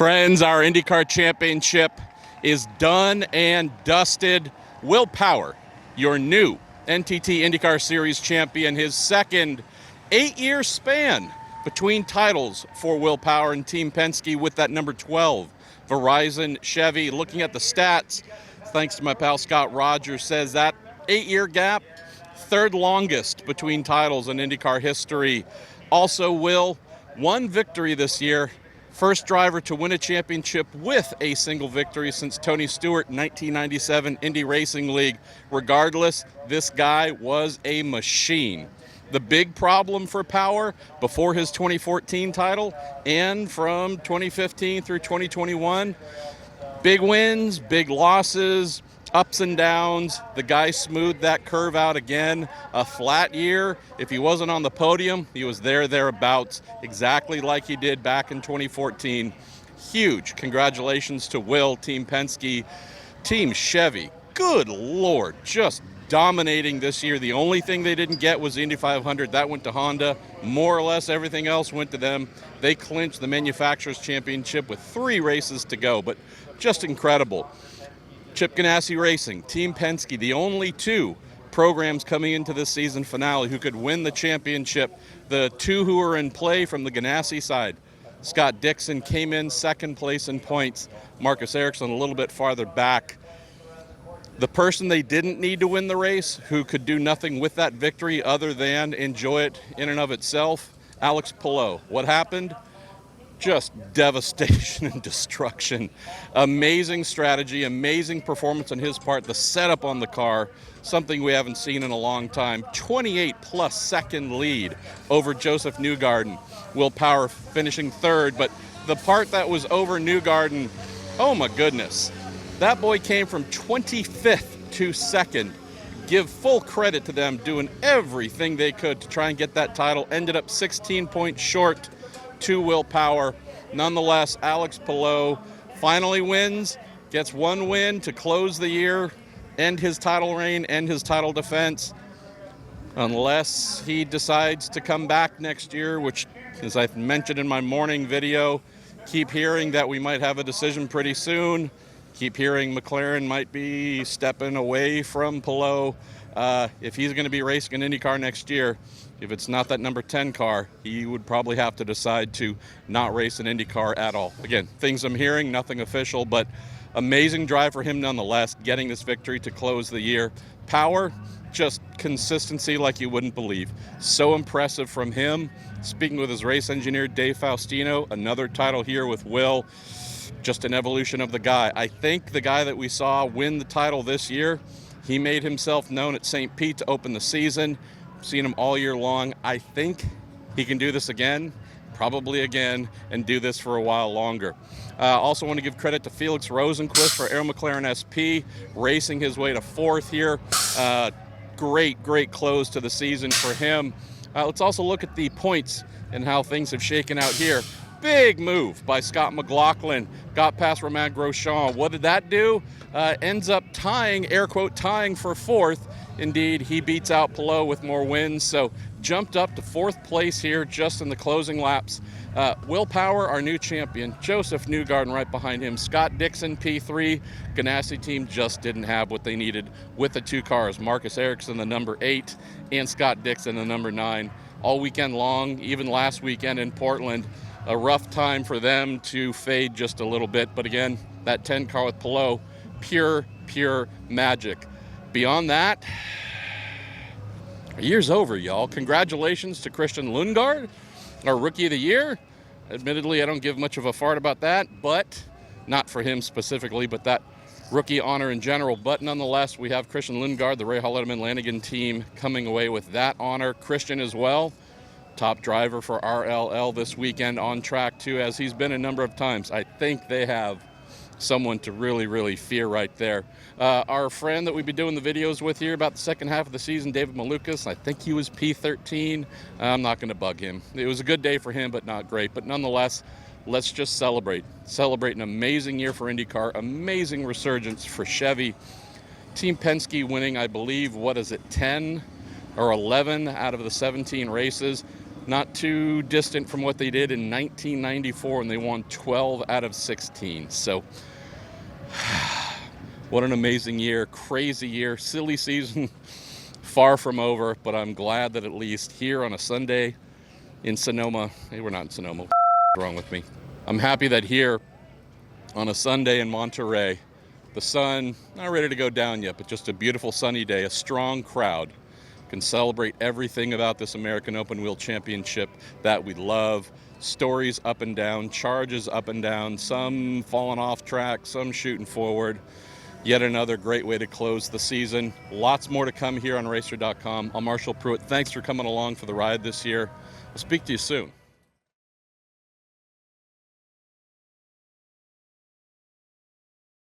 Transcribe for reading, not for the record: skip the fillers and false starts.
Friends, our IndyCar championship is done and dusted. Will Power, your new NTT IndyCar Series champion, his second 8-year span between titles for Will Power and Team Penske with that number 12 Verizon Chevy. Looking at the stats, thanks to my pal Scott Rogers, says that 8-year gap, third longest between titles in IndyCar history. Also, Will, one victory this year. First driver to win a championship with a single victory since Tony Stewart, 1997 Indy Racing League. Regardless, this guy was a machine. The big problem for Power before his 2014 title and from 2015 through 2021, big wins, big losses, ups and downs. The guy smoothed that curve out again. A flat year. If he wasn't on the podium, he was thereabouts, exactly like he did back in 2014. Huge congratulations to Will, Team Penske, Team Chevy. Good Lord, just dominating this year. The only thing they didn't get was the Indy 500. That went to Honda. More or less everything else went to them. They clinched the Manufacturers' Championship with 3 races to go, but just incredible. Chip Ganassi Racing, Team Penske, the only 2 programs coming into this season finale who could win the championship. The 2 who were in play from the Ganassi side, Scott Dixon came in second place in points. Marcus Ericsson a little bit farther back. The person they didn't need to win the race, who could do nothing with that victory other than enjoy it in and of itself, Alex Palou. What happened? Just devastation and destruction. Amazing strategy, amazing performance on his part. The setup on the car, something we haven't seen in a long time. 28-plus second lead over Joseph Newgarden. Will Power finishing third, but the part that was over Newgarden, oh my goodness. That boy came from 25th to second. Give full credit to them doing everything they could to try and get that title. Ended up 16 points short to Will Power. Nonetheless, Alex Palou finally wins, gets 1 win to close the year, end his title reign, end his title defense, unless he decides to come back next year, which, as I mentioned in my morning video, keep hearing that we might have a decision pretty soon. Keep hearing McLaren might be stepping away from Palou. If he's going to be racing an IndyCar next year, if it's not that number 10 car, he would probably have to decide to not race an IndyCar at all. Again, things I'm hearing, nothing official, but amazing drive for him nonetheless, getting this victory to close the year. Power, just consistency like you wouldn't believe. So impressive from him. Speaking with his race engineer, Dave Faustino, another title here with Will. Just an evolution of the guy. I think the guy that we saw win the title this year, he made himself known at St. Pete to open the season. Seen him all year long. I think he can do this again, probably again, and do this for a while longer. Also want to give credit to Felix Rosenquist for Aero McLaren SP, racing his way to 4th here. Great close to the season for him. Let's also look at the points and how things have shaken out here. Big move by Scott McLaughlin. Got past Romain Grosjean. What did that do? Ends up tying, air quote, tying for 4th. Indeed, he beats out Palou with more wins, so jumped up to 4th place here just in the closing laps. Will Power, our new champion. Joseph Newgarden right behind him. Scott Dixon, P3. Ganassi team just didn't have what they needed with the 2 cars. Marcus Ericsson, the number 8, and Scott Dixon, the number 9. All weekend long, even last weekend in Portland, a rough time for them to fade just a little bit. But again, that 10 car with Palou, pure magic. Beyond that, our year's over, y'all. Congratulations to Christian Lundgaard, our Rookie of the Year. Admittedly, I don't give much of a fart about that, but not for him specifically, but that rookie honor in general. But nonetheless, we have Christian Lundgaard, the Ray Hall-Letterman Lanigan team, coming away with that honor. Christian as well, top driver for RLL this weekend, on track too, as he's been a number of times. I think they have someone to really fear right there. Our friend that we've been doing the videos with here about the second half of the season, David Malukas, I think he was P13. I'm not going to bug him. It was a good day for him, but not great. But nonetheless, let's just celebrate an amazing year for IndyCar, amazing resurgence for Chevy. Team Penske winning, I believe, 10 or 11 out of the 17 races. not too distant from what they did in 1994 when they won 12 out of 16. So what an amazing year, crazy year, silly season, far from over, but I'm glad that at least here on a Sunday in Sonoma, hey, we're not in Sonoma, what's wrong with me? I'm happy that here on a Sunday in Monterey, the sun, not ready to go down yet, but just a beautiful sunny day, a strong crowd can celebrate everything about this American Open Wheel Championship that we love. Stories up and down, charges up and down, some falling off track, some shooting forward. Yet another great way to close the season. Lots more to come here on RACER.com. I'm Marshall Pruett. Thanks for coming along for the ride this year. We'll speak to you soon.